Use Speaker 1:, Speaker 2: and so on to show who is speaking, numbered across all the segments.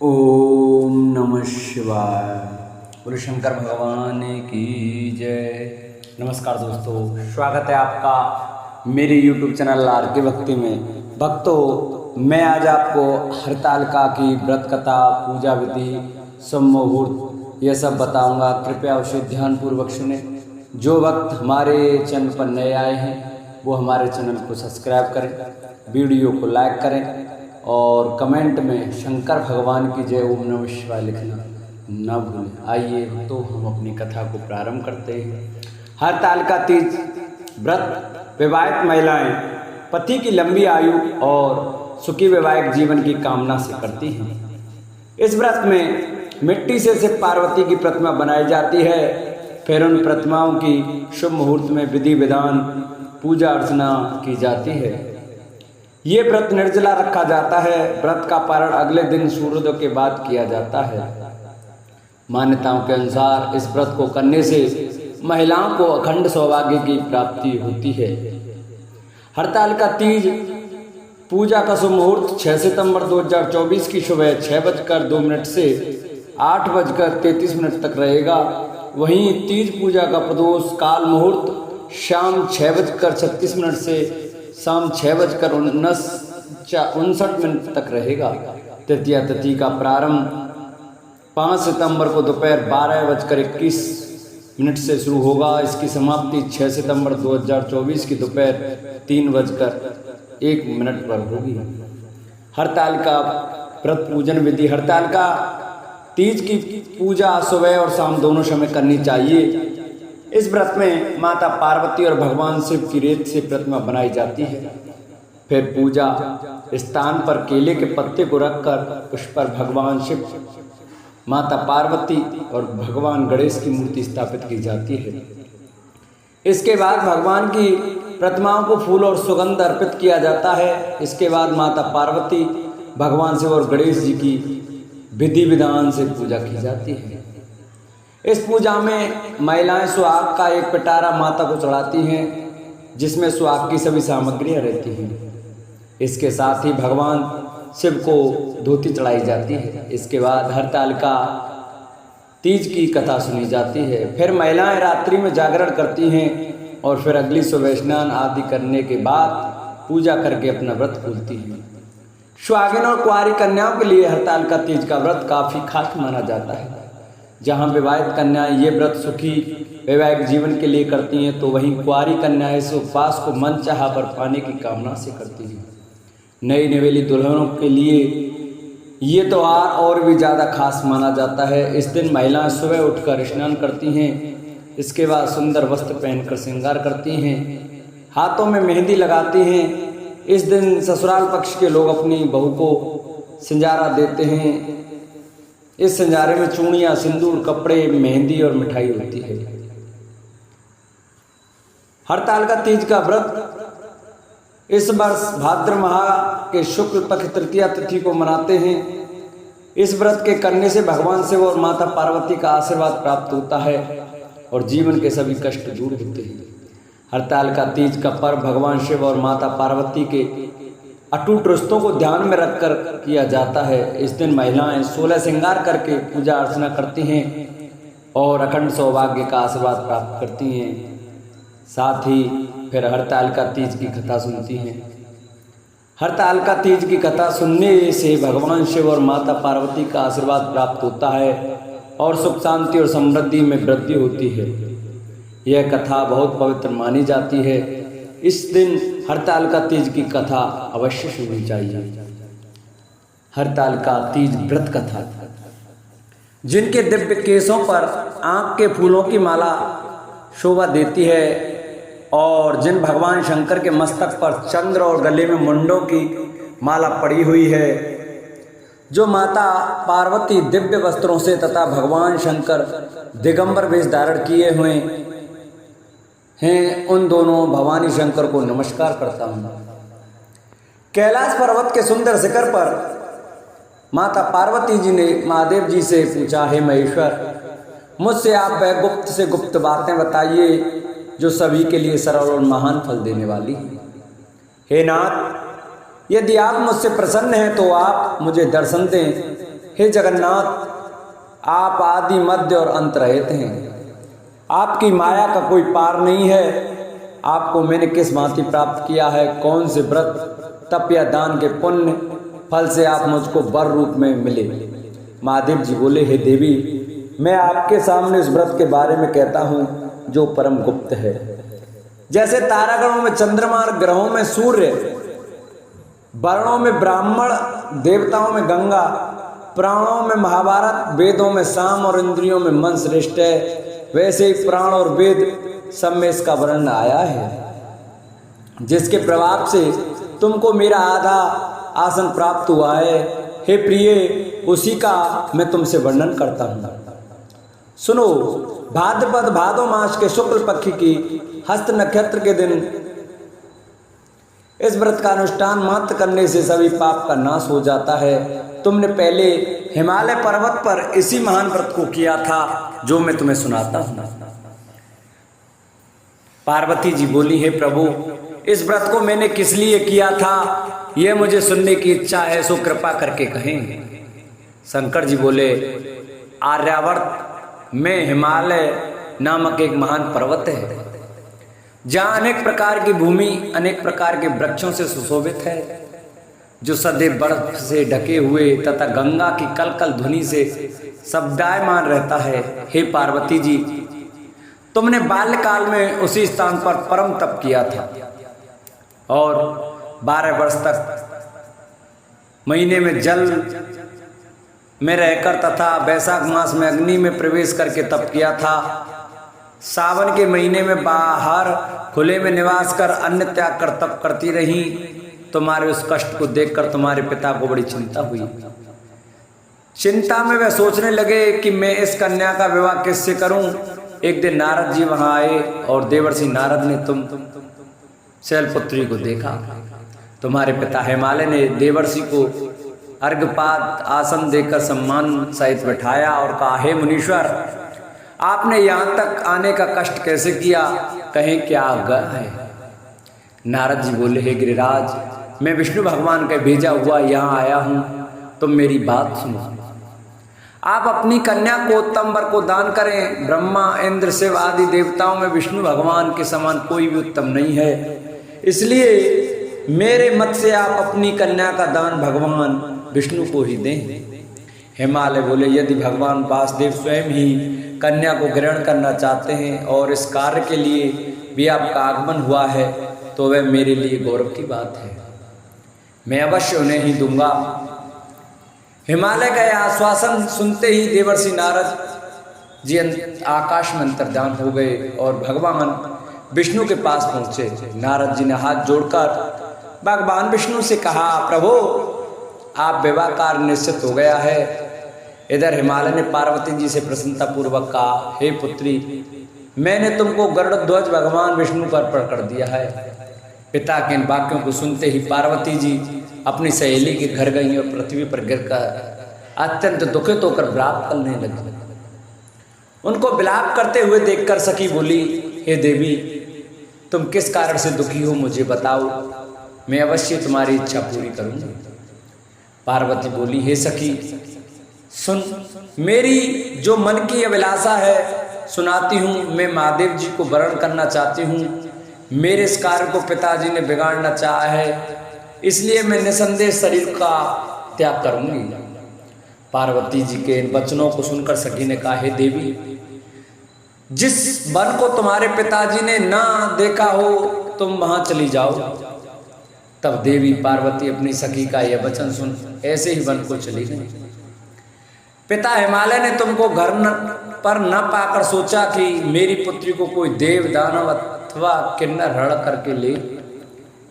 Speaker 1: ओम नमः शिवाय। बोलो शंकर भगवान की जय। नमस्कार दोस्तों, स्वागत है आपका मेरे YouTube चैनल आर के भक्ति में। भक्तों, मैं आज आपको हरतालिका की व्रत कथा, पूजा विधि, शुभ मुहूर्त ये सब बताऊंगा। कृपया उसे ध्यानपूर्वक सुने। जो भक्त हमारे चैनल पर नए आए हैं वो हमारे चैनल को सब्सक्राइब करें, वीडियो को लाइक करें और कमेंट में शंकर भगवान की जय ओम नमः शिवाय लिखना न भूलें। आइए तो हम अपनी कथा को प्रारंभ करते हैं। हरतालिका तीज व्रत विवाहित महिलाएं पति की लंबी आयु और सुखी वैवाहिक जीवन की कामना से करती हैं। इस व्रत में मिट्टी से पार्वती की प्रतिमा बनाई जाती है। फिर उन प्रतिमाओं की शुभ मुहूर्त में विधि विधान पूजा अर्चना की जाती है। ये व्रत निर्जला रखा जाता है। व्रत का पारण अगले दिन सूर्योदय के बाद किया जाता है। मान्यताओं के अनुसार इस व्रत को करने से महिलाओं को अखंड सौभाग्य की प्राप्ति होती है। हरतालिका तीज पूजा का शुभ मुहूर्त 6 सितंबर 2024 की सुबह 6:02 से 8:33 तक रहेगा। वहीं तीज पूजा का प्रदोष काल मुहूर्त शाम 6:36 से शाम 6:59 तक रहेगा। तृतीया तिथि का प्रारंभ 5 सितंबर को दोपहर 12:21 से शुरू होगा। इसकी समाप्ति 6 सितंबर 2024 की दोपहर 3:01 पर होगी। हरतालिका व्रत पूजन विधि। हरतालिका तीज की पूजा सुबह और शाम दोनों समय करनी चाहिए। इस व्रत में माता पार्वती और भगवान शिव की रेत से प्रतिमा बनाई जाती है। फिर पूजा स्थान पर केले के पत्ते को रखकर उस पर भगवान शिव, माता पार्वती और भगवान गणेश की मूर्ति स्थापित की जाती है। इसके बाद भगवान की प्रतिमाओं को फूल और सुगंध अर्पित किया जाता है। इसके बाद माता पार्वती, भगवान शिव और गणेश जी की विधि विधान से पूजा की जाती है। इस पूजा में महिलाएं सुहाग का एक पिटारा माता को चढ़ाती हैं, जिसमें सुहाग की सभी सामग्रियां रहती हैं। इसके साथ ही भगवान शिव को धोती चढ़ाई जाती है। इसके बाद हरतालिका तीज की कथा सुनी जाती है। फिर महिलाएं रात्रि में जागरण करती हैं और फिर अगली सुबह स्नान आदि करने के बाद पूजा करके अपना व्रत खोलती हैं। सुहागिन और कुंवारी कन्याओं के लिए हरतालिका तीज का व्रत काफी खास माना जाता है। जहाँ विवाहित कन्याएं ये व्रत सुखी वैवाहिक जीवन के लिए करती हैं, तो वहीं कुंवारी कन्याएं इस उपवास को मनचाहा वर पाने की कामना से करती हैं। नई नवेली दुल्हनों के लिए ये त्योहार और भी ज़्यादा खास माना जाता है। इस दिन महिलाएं सुबह उठकर स्नान करती हैं। इसके बाद सुंदर वस्त्र पहनकर श्रृंगार करती हैं, हाथों में मेहंदी लगाती हैं। इस दिन ससुराल पक्ष के लोग अपनी बहू को सिंजारा देते हैं। इस सिंजारे में चूड़ियाँ, सिंदूर, कपड़े, मेहंदी और मिठाई होती है। हरतालिका तीज का व्रत इस वर्ष भाद्र माह के शुक्ल पक्ष तृतीया तिथि को मनाते हैं। इस व्रत के करने से भगवान शिव और माता पार्वती का आशीर्वाद प्राप्त होता है और जीवन के सभी कष्ट दूर होते हैं। हरतालिका तीज का पर्व भगवान शिव और माता पार्वती के अटूट रिश्तों को ध्यान में रखकर किया जाता है। इस दिन महिलाएं 16 श्रृंगार करके पूजा अर्चना करती हैं और अखंड सौभाग्य का आशीर्वाद प्राप्त करती हैं। साथ ही फिर हरतालिका तीज की कथा सुनती हैं। हरतालिका तीज की कथा सुनने से भगवान शिव और माता पार्वती का आशीर्वाद प्राप्त होता है और सुख शांति और समृद्धि में वृद्धि होती है। यह कथा बहुत पवित्र मानी जाती है। इस दिन हरतालिका तीज की कथा अवश्य सुननी चाहिए। हरतालिका तीज व्रत कथा। जिनके दिव्य केशों पर आंख के फूलों की माला शोभा देती है और जिन भगवान शंकर के मस्तक पर चंद्र और गले में मुंडों की माला पड़ी हुई है, जो माता पार्वती दिव्य वस्त्रों से तथा भगवान शंकर दिगंबर वेश धारण किए हुए हैं, उन दोनों भवानी शंकर को नमस्कार करता हूँ। कैलाश पर्वत के सुंदर शिखर पर माता पार्वती जी ने महादेव जी से पूछा, हे महेश्वर, मुझसे आप वह गुप्त से गुप्त बातें बताइए जो सभी के लिए सरल और महान फल देने वाली है। हे नाथ, यदि आप मुझसे प्रसन्न हैं तो आप मुझे दर्शन दें हे जगन्नाथ, आप आदि मध्य और अंत रहित हैं। आपकी माया का कोई पार नहीं है। आपको मैंने किस भांति प्राप्त किया है, कौन से व्रत तप या दान के पुण्य फल से आप मुझको वर रूप में मिले। महादेव जी बोले, हे देवी, मैं आपके सामने इस व्रत के बारे में कहता हूँ जो परम गुप्त है। जैसे तारागणों में चंद्रमा, ग्रहों में सूर्य, वर्णों में ब्राह्मण, देवताओं में गंगा, प्राणों में महाभारत, वेदों में साम और इंद्रियों में मन श्रेष्ठ है, वैसे ही प्राण और वेद सब में इसका वर्णन आया है। जिसके प्रभाव से तुमको मेरा आधा आसन प्राप्त हुआ है, हे प्रिय, उसी का मैं तुमसे वर्णन करता हूँ। सुनो, भाद्रपद भादो मास के शुक्ल पक्ष की हस्त नक्षत्र के दिन इस व्रत का अनुष्ठान मात्र करने से सभी पाप का नाश हो जाता है। तुमने पहले हिमालय पर्वत पर इसी महान व्रत को किया था जो मैं तुम्हें सुनाता हूँ। पार्वती जी बोली, हे प्रभु, इस व्रत को मैंने किस लिए किया था यह मुझे सुनने की इच्छा है, सो कृपा करके कहें। शंकर जी बोले, आर्यावर्त में हिमालय नामक एक महान पर्वत है जहाँ अनेक प्रकार की भूमि अनेक प्रकार के वृक्षों से सुशोभित है, जो सदैव बर्फ से ढके हुए तथा गंगा की कलकल ध्वनि से शब्दायमान रहता है। हे पार्वती जी, तुमने बाल्यकाल में उसी स्थान पर परम तप किया था और 12 वर्ष तक महीने में जल में रहकर तथा वैशाख मास में अग्नि में प्रवेश करके तप किया था। सावन के महीने में बाहर खुले में निवास कर अन्न त्याग कर तप करती रही। तुम्हारे उस कष्ट को देखकर तुम्हारे पिता को बड़ी चिंता हुई। चिंता में वह सोचने लगे कि मैं इस कन्या का विवाह किससे करूं। एक दिन नारद जी वहां आए और देवर्षि नारद ने तुम शैलपुत्री को देखा। तुम्हारे पिता हिमालय ने देवर्षि को अर्घपात आसन देकर सम्मान सहित बैठाया और कहा, हे मुनीश्वर, आपने यहाँ तक आने का कष्ट कैसे किया, कहें क्या आज्ञा है। नारद जी बोले, हे गिरिराज, मैं विष्णु भगवान का भेजा हुआ यहाँ आया हूँ, तुम मेरी बात सुनो। आप अपनी कन्या को उत्तम वर को दान करें। ब्रह्मा, इंद्र, शिव आदि देवताओं में विष्णु भगवान के समान कोई भी उत्तम नहीं है, इसलिए मेरे मत से आप अपनी कन्या का दान भगवान विष्णु को ही दें। हिमालय बोले, यदि भगवान वासुदेव स्वयं ही कन्या को ग्रहण करना चाहते हैं और इस कार्य के लिए भी आपका आगमन हुआ है तो वह मेरे लिए गौरव की बात है, मैं अवश्य उन्हें ही दूंगा। हिमालय का यह आश्वासन सुनते ही देवर्षि नारद जी आकाश में अंतर्धान हो गए और भगवान विष्णु के पास पहुंचे। नारद जी ने हाथ जोड़कर भगवान विष्णु से कहा, प्रभु, आप विवाह कार्य निश्चित हो गया है। इधर हिमालय ने पार्वती जी से प्रसन्नता पूर्वक कहा, हे पुत्री, मैंने तुमको गरुड़ ध्वज भगवान विष्णु को अर्पण कर दिया है। पिता के इन वाक्यों को सुनते ही पार्वती जी अपनी सहेली के घर गई और पृथ्वी पर गिरकर अत्यंत दुखित होकर विलाप करने लगी। उनको विलाप करते हुए देखकर सखी बोली, हे देवी, तुम किस कारण से दुखी हो, मुझे बताओ, मैं अवश्य तुम्हारी इच्छा पूरी करूंगी। पार्वती बोली, हे सखी, सुन, मेरी जो मन की अभिलाषा है सुनाती हूँ। मैं महादेव जी को वरण करना चाहती हूँ। मेरे इस कार्य को पिताजी ने बिगाड़ना चाहा है, इसलिए मैं निसंदेह शरीर का त्याग करूंगी। पार्वती जी के इन वचनों को सुनकर सखी ने कहा, हे देवी, जिस वन को तुम्हारे पिताजी ने ना देखा हो तुम वहां चली जाओ। तब देवी पार्वती अपनी सखी का यह वचन सुन ऐसे ही वन को चली गई। पिता हिमालय ने तुमको घर पर न पाकर सोचा कि मेरी पुत्री को कोई देव दानव अथवा किन्नर हरण करके ले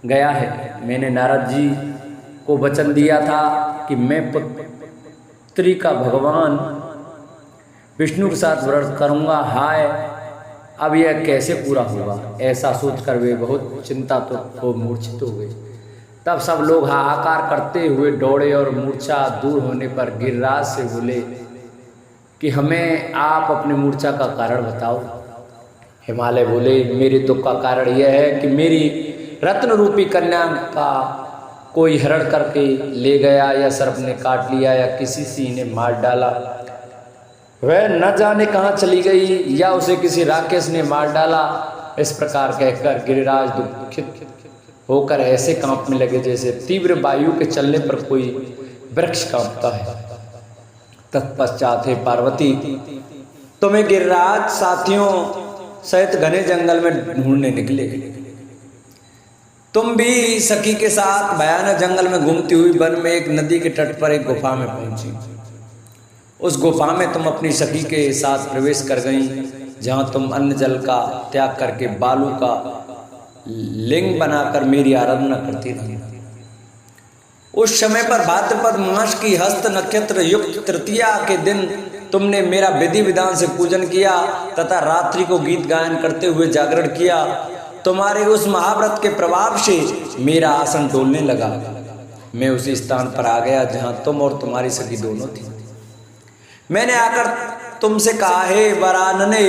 Speaker 1: गया है। मैंने नारद जी को वचन दिया था कि मैं पुत्री का भगवान विष्णु के साथ व्रत करूंगा। हाय, अब यह कैसे पूरा होगा। ऐसा सोचकर वे बहुत चिंतातुर हो मूर्छित हो गए। तब सब लोग हाहाकार करते हुए दौड़े और मूर्छा दूर होने पर गिरिराज से बोले कि हमें आप अपनी मूर्छा का कारण बताओ। हिमालय बोले, मेरे दुख का कारण यह है कि मेरी रत्न रूपी कन्या का कोई हरण करके ले गया या सर्प ने काट लिया या किसी सिंह ने मार डाला, वह न जाने कहाँ चली गई या उसे किसी राक्षस ने मार डाला। इस प्रकार कहकर गिरिराज दुखित होकर ऐसे कांपने लगे जैसे तीव्र वायु के चलने पर कोई वृक्ष कांपता है। तत्पश्चात हे पार्वती, तुम्हें गिरिराज साथियों सहित घने जंगल में ढूंढने निकले। तुम भी सखी के साथ भयानक जंगल में घूमती हुई वन में एक नदी के तट पर एक गुफा में पहुंची। उस गुफा में तुम अपनी सखी के साथ प्रवेश कर गई, जहां तुम अन्न जल का त्याग करके बालू का लिंग बनाकर मेरी आराधना करती रही। उस समय पर भाद्रपद मास की हस्त नक्षत्र युक्त तृतीया के दिन तुमने मेरा विधि विधान से पूजन किया तथा रात्रि को गीत गायन करते हुए जागरण किया। तुम्हारे उस महाव्रत के प्रभाव से मेरा आसन डोलने लगा। मैं उसी स्थान पर आ गया जहां तुम और तुम्हारी सखी दोनों थी। मैंने आकर तुमसे कहा, हे वरानने,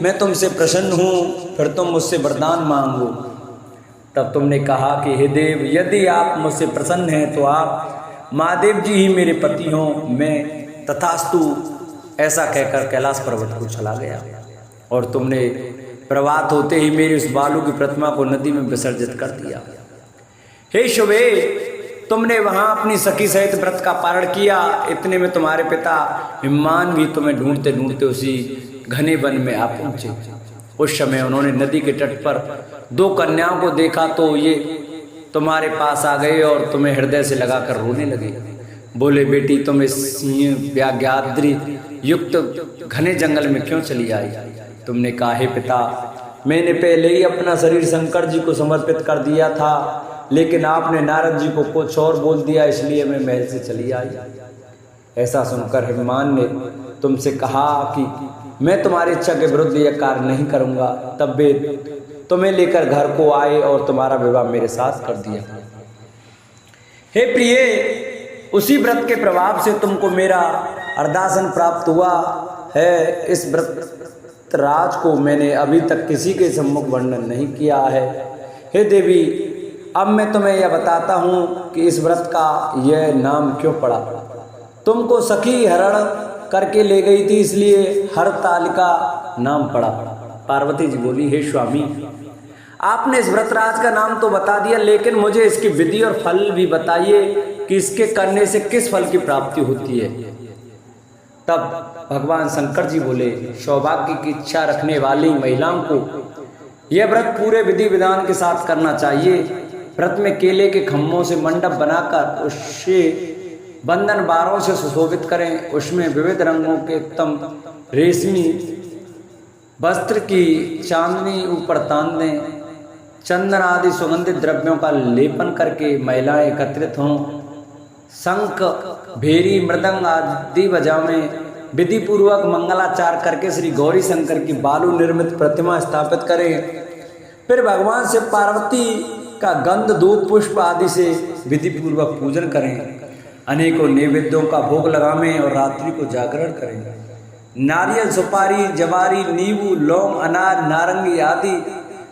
Speaker 1: मैं तुमसे प्रसन्न हूं, फिर तुम मुझसे वरदान मांगो। तब तुमने कहा कि हे देव, यदि आप मुझसे प्रसन्न हैं तो आप महादेव जी ही मेरे पति हों। मैं तथास्तु ऐसा कहकर कैलाश पर्वत को चला गया और तुमने प्रभात होते ही मेरी उस बालू की प्रतिमा को नदी में विसर्जित कर दिया। हे शुभे, तुमने वहां अपनी सखी सहित व्रत का पारण किया। इतने में तुम्हारे पिता हिमान भी तुम्हें ढूंढते ढूंढते उसी घने वन में आ पहुंचे। उस समय उन्होंने नदी के तट पर 2 कन्याओं को देखा तो ये तुम्हारे पास आ गए और तुम्हें हृदय से लगाकर रोने लगे। बोले, बेटी, तुम इस सिंह व्याघ्राद्रि युक्त घने जंगल में क्यों चली आई? तुमने कहा, हे पिता, मैंने पहले ही अपना शरीर शंकर जी को समर्पित कर दिया था, लेकिन आपने नारद जी को कुछ और बोल दिया, इसलिए मैं महल से चली आई। ऐसा सुनकर हिमान ने तुमसे कहा कि मैं तुम्हारी इच्छा के विरुद्ध यह कार्य नहीं करूंगा। तब वे तुम्हें लेकर घर को आए और तुम्हारा विवाह मेरे साथ कर दिया। हे प्रिय, उसी व्रत के प्रभाव से तुमको मेरा अर्धासन प्राप्त हुआ है। इस व्रत राज को मैंने अभी तक किसी के सम्मुख वर्णन नहीं किया है। हे देवी, अब मैं तुम्हें यह बताता हूँ कि इस व्रत का यह नाम क्यों पड़ा। तुमको सखी हरण करके ले गई थी, इसलिए हरतालिका नाम पड़ा। पार्वती जी बोली, हे स्वामी, आपने इस व्रतराज का नाम तो बता दिया, लेकिन मुझे इसकी विधि और फल भी बताइए कि इसके करने से किस फल की प्राप्ति होती है। तब भगवान शंकर जी बोले, सौभाग्य की इच्छा रखने वाली महिलाओं को यह व्रत पूरे विधि विधान के साथ करना चाहिए। व्रत में केले के खम्भों से मंडप बनाकर उससे बंधन बारों से सुशोभित करें। उसमें विविध रंगों के उत्तम रेशमी वस्त्र की चांदनी ऊपर तान दें। चंदन आदि सुगंधित द्रव्यों का लेपन करके महिलाएं एकत्रित हों। शंख, भेरी, मृदंग आदि बजावें। विधि पूर्वक मंगलाचार करके श्री गौरी शंकर की बालू निर्मित प्रतिमा स्थापित करें। फिर भगवान से पार्वती का गंध, धूप, पुष्प आदि से विधि पूर्वक पूजन करें। अनेकों नैवेद्यों का भोग लगावें और रात्रि को जागरण करें। नारियल, सुपारी, जवारी, नींबू, लौंग, अनार, नारंगी आदि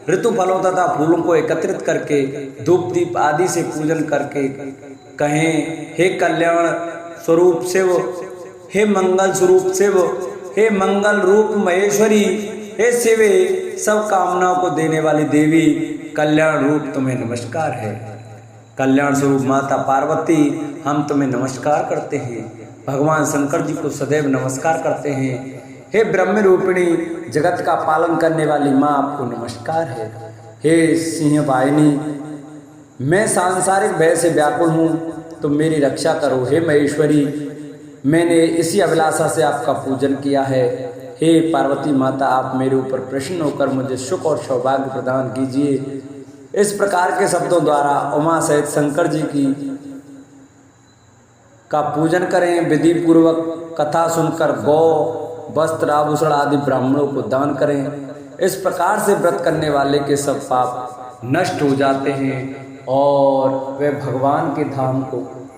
Speaker 1: ऋतु फलों तथा फूलों को एकत्रित करके धूप दीप आदि से पूजन करके कहें, हे कल्याण स्वरूप शिव, हे मंगल स्वरूप शिव, हे मंगल रूप महेश्वरी, हे शिवे, सब कामनाओं को देने वाली देवी, कल्याण रूप तुम्हें नमस्कार है। कल्याण स्वरूप माता पार्वती, हम तुम्हें नमस्कार करते हैं। भगवान शंकर जी को सदैव नमस्कार करते हैं। हे ब्रह्म रूपिणी, जगत का पालन करने वाली माँ, आपको नमस्कार है। हे सिंह वाहिनी, मैं सांसारिक भय से व्याकुल हूँ, तुम मेरी रक्षा करो। हे महेश्वरी, मैंने इसी अभिलाषा से आपका पूजन किया है। हे पार्वती माता, आप मेरे ऊपर प्रसन्न होकर मुझे सुख और सौभाग्य प्रदान कीजिए। इस प्रकार के शब्दों द्वारा उमा सहित शंकर जी की का पूजन करें। विधि पूर्वक कथा सुनकर गौ, वस्त्र, आभूषण आदि ब्राह्मणों को दान करें। इस प्रकार से व्रत करने वाले के सब पाप नष्ट हो जाते हैं और वे भगवान के धाम को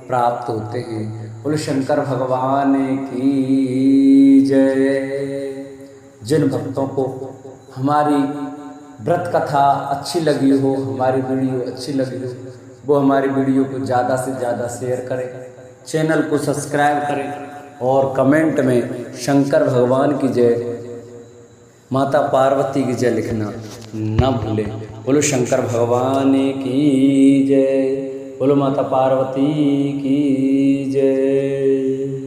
Speaker 1: प्राप्त होते हैं। बोले शंकर भगवान की जय। जिन भक्तों को हमारी व्रत कथा अच्छी लगी हो, हमारी वीडियो अच्छी लगी हो, वो हमारी वीडियो को ज़्यादा से ज़्यादा शेयर करें, चैनल को सब्सक्राइब करें और कमेंट में शंकर भगवान की जय, माता पार्वती की जय लिखना न भूलें। बोलो शंकर भगवान की जय, बोलो माता पार्वती की जय।